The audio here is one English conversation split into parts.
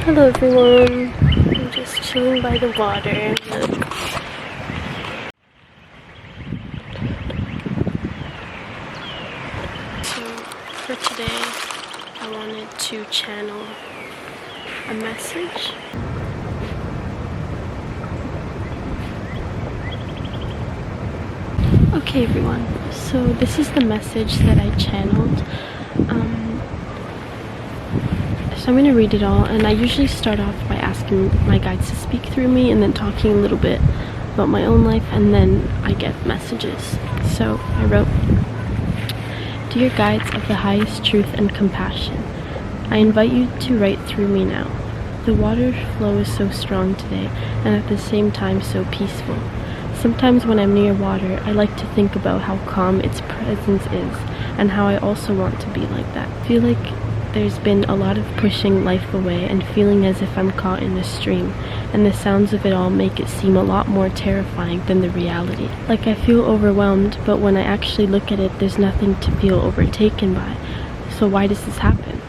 Hello everyone, I'm just chilling by the water. Look. So for today, I wanted to channel a message. Okay everyone, so this is the message that I channeled. So I'm going to read it all, and I usually start off by asking my guides to speak through me and then talking a little bit about my own life, and then I get messages. So I wrote, "Dear guides of the highest truth and compassion, I invite you to write through me now. The water flow is so strong today, and at the same time so peaceful. Sometimes when I'm near water, I like to think about how calm its presence is, and how I also want to be like that. I feel like there's been a lot of pushing life away and feeling as if I'm caught in a stream, and the sounds of it all make it seem a lot more terrifying than the reality. Like I feel overwhelmed, but when I actually look at it, there's nothing to feel overtaken by. So why does this happen?"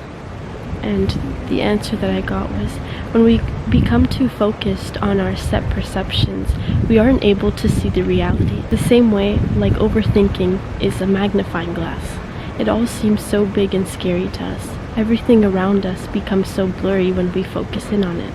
And the answer that I got was, when we become too focused on our set perceptions, we aren't able to see the reality. The same way, like overthinking is a magnifying glass. It all seems so big and scary to us. Everything around us becomes so blurry when we focus in on it.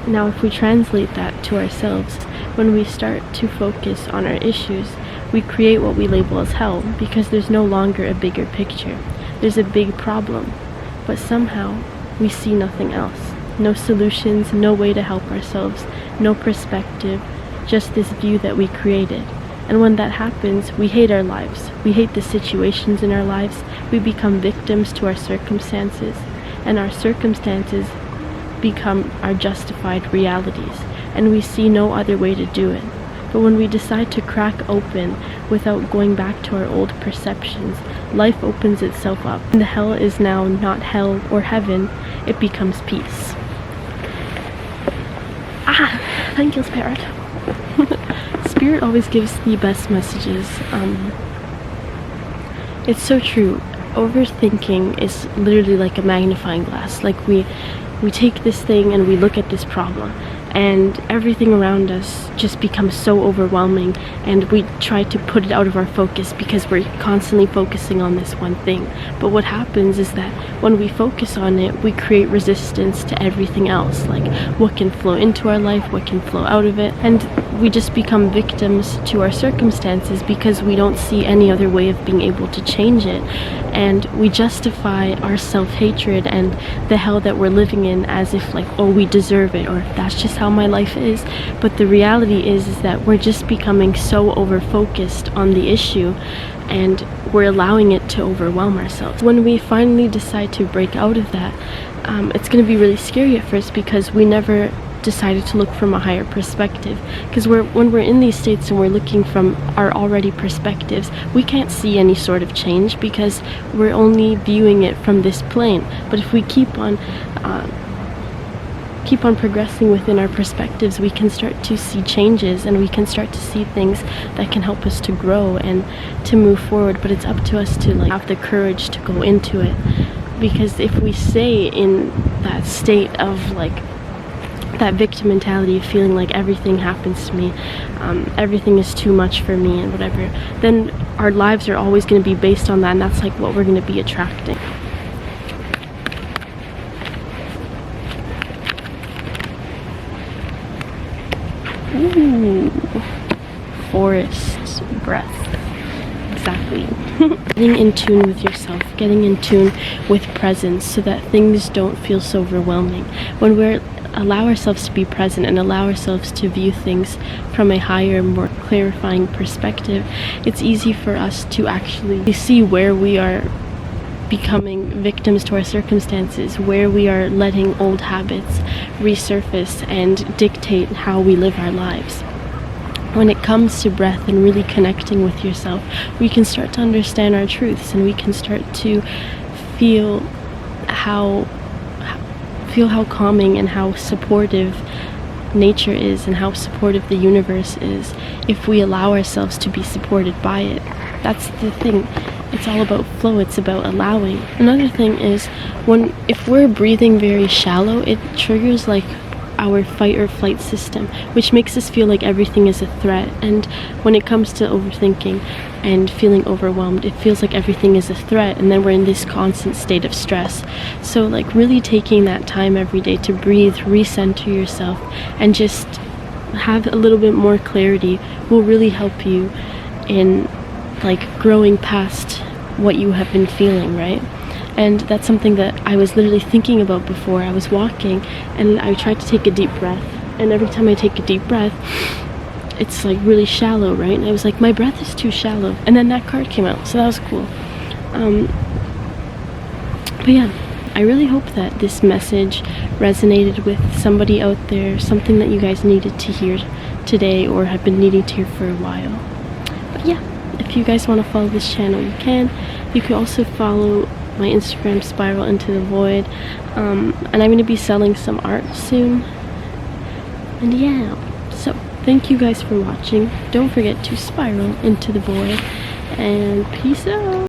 Now, if we translate that to ourselves, when we start to focus on our issues, we create what we label as hell, because there's no longer a bigger picture. There's a big problem, but somehow we see nothing else. No solutions, no way to help ourselves, no perspective, just this view that we created. And when that happens, we hate our lives. We hate the situations in our lives. We become victims to our circumstances, and our circumstances become our justified realities, and we see no other way to do it. But when we decide to crack open without going back to our old perceptions, life opens itself up. And the hell is now not hell or heaven, it becomes peace. Thank you, Spirit. Spirit always gives the best messages. It's so true. Overthinking is literally like a magnifying glass. Like we take this thing and we look at this problem, and everything around us just becomes so overwhelming, and we try to put it out of our focus because we're constantly focusing on this one thing. But what happens is that when we focus on it, we create resistance to everything else, like what can flow into our life, what can flow out of it, and we just become victims to our circumstances because we don't see any other way of being able to change it. And we justify our self-hatred and the hell that we're living in as if like, oh, we deserve it, or that's just how my life is. But the reality is that we're just becoming so over-focused on the issue, and we're allowing it to overwhelm ourselves. When we finally decide to break out of that, it's going to be really scary at first, because we never decided to look from a higher perspective. Because when we're in these states and we're looking from our already perspectives, we can't see any sort of change because we're only viewing it from this plane. But if we keep on progressing within our perspectives, we can start to see changes, and we can start to see things that can help us to grow and to move forward. But it's up to us to like have the courage to go into it, because if we stay in that state of like that victim mentality of feeling like everything happens to me, everything is too much for me and whatever, then our lives are always going to be based on that, and that's like what we're going to be attracting. Ooh, forest breath. Exactly. Getting in tune with yourself, getting in tune with presence, so that things don't feel so overwhelming. When we allow ourselves to be present and allow ourselves to view things from a higher, more clarifying perspective, it's easy for us to actually see where we are becoming victims to our circumstances, where we are letting old habits resurface and dictate how we live our lives. When it comes to breath and really connecting with yourself, we can start to understand our truths, and we can start to feel how calming and how supportive nature is, and how supportive the universe is, if we allow ourselves to be supported by it. That's the thing. it's all about flow, it's about allowing. Another thing is if we're breathing very shallow, it triggers like our fight or flight system, which makes us feel like everything is a threat. And when it comes to overthinking and feeling overwhelmed, it feels like everything is a threat, and then we're in this constant state of stress. So like really taking that time every day to breathe, recenter yourself, and just have a little bit more clarity will really help you in like growing past what you have been feeling, right? And that's something that I was literally thinking about before. I was walking and I tried to take a deep breath, and every time I take a deep breath, it's like really shallow, right? And I was like, my breath is too shallow. And then that card came out, so that was cool. But yeah, I really hope that this message resonated with somebody out there, something that you guys needed to hear today or have been needing to hear for a while. But yeah, if you guys want to follow this channel, you can. You can also follow my Instagram, Spiral Into the Void, and I'm going to be selling some art soon. And yeah, so thank you guys for watching. Don't forget to spiral into the void, and peace out.